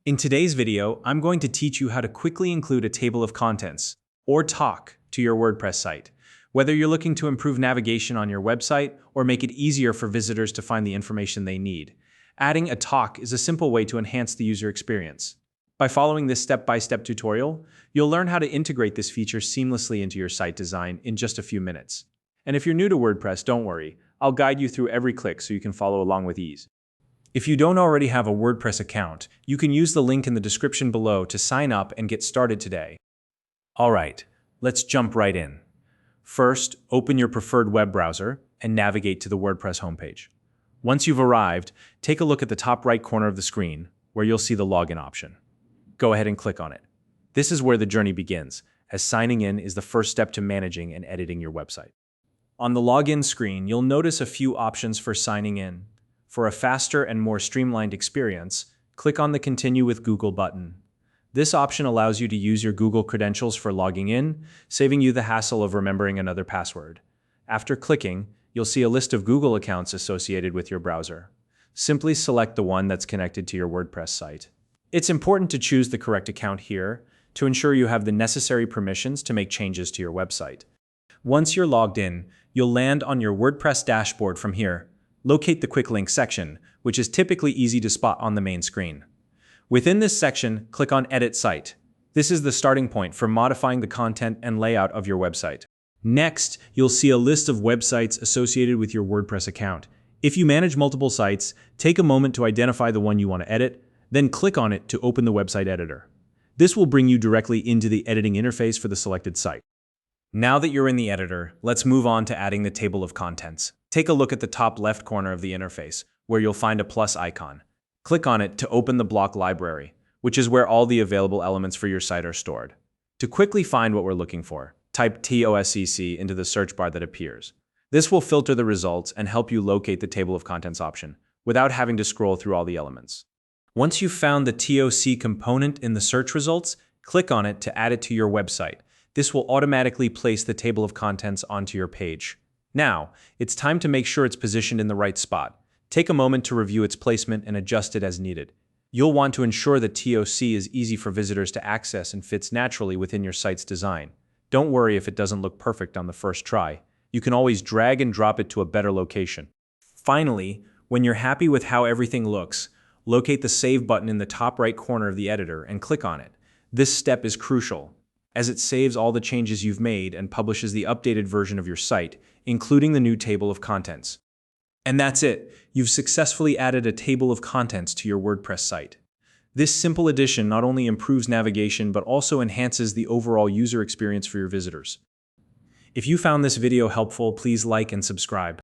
In today's video, I'm going to teach you how to quickly include a table of contents, or TOC, to your WordPress site. Whether you're looking to improve navigation on your website or make it easier for visitors to find the information they need, adding a TOC is a simple way to enhance the user experience. By following this step-by-step tutorial, you'll learn how to integrate this feature seamlessly into your site design in just a few minutes. And if you're new to WordPress, don't worry, I'll guide you through every click so you can follow along with ease. If you don't already have a WordPress account, you can use the link in the description below to sign up and get started today. Alright, let's jump right in. First, open your preferred web browser and navigate to the WordPress homepage. Once you've arrived, take a look at the top right corner of the screen, where you'll see the login option. Go ahead and click on it. This is where the journey begins, as signing in is the first step to managing and editing your website. On the login screen, you'll notice a few options for signing in. For a faster and more streamlined experience, click on the Continue with Google button. This option allows you to use your Google credentials for logging in, saving you the hassle of remembering another password. After clicking, you'll see a list of Google accounts associated with your browser. Simply select the one that's connected to your WordPress site. It's important to choose the correct account here to ensure you have the necessary permissions to make changes to your website. Once you're logged in, you'll land on your WordPress dashboard from here. Locate the Quick Link section, which is typically easy to spot on the main screen. Within this section, click on Edit Site. This is the starting point for modifying the content and layout of your website. Next, you'll see a list of websites associated with your WordPress account. If you manage multiple sites, take a moment to identify the one you want to edit, then click on it to open the website editor. This will bring you directly into the editing interface for the selected site. Now that you're in the editor, let's move on to adding the table of contents. Take a look at the top left corner of the interface, where you'll find a plus icon. Click on it to open the block library, which is where all the available elements for your site are stored. To quickly find what we're looking for, type TOSCC into the search bar that appears. This will filter the results and help you locate the table of contents option, without having to scroll through all the elements. Once you've found the TOC component in the search results, click on it to add it to your website. This will automatically place the table of contents onto your page. Now, it's time to make sure it's positioned in the right spot. Take a moment to review its placement and adjust it as needed. You'll want to ensure that TOC is easy for visitors to access and fits naturally within your site's design. Don't worry if it doesn't look perfect on the first try. You can always drag and drop it to a better location. Finally, when you're happy with how everything looks, locate the Save button in the top right corner of the editor and click on it. This step is crucial, as it saves all the changes you've made and publishes the updated version of your site, including the new table of contents. And that's it. You've successfully added a table of contents to your WordPress site. This simple addition not only improves navigation, but also enhances the overall user experience for your visitors. If you found this video helpful, please like and subscribe.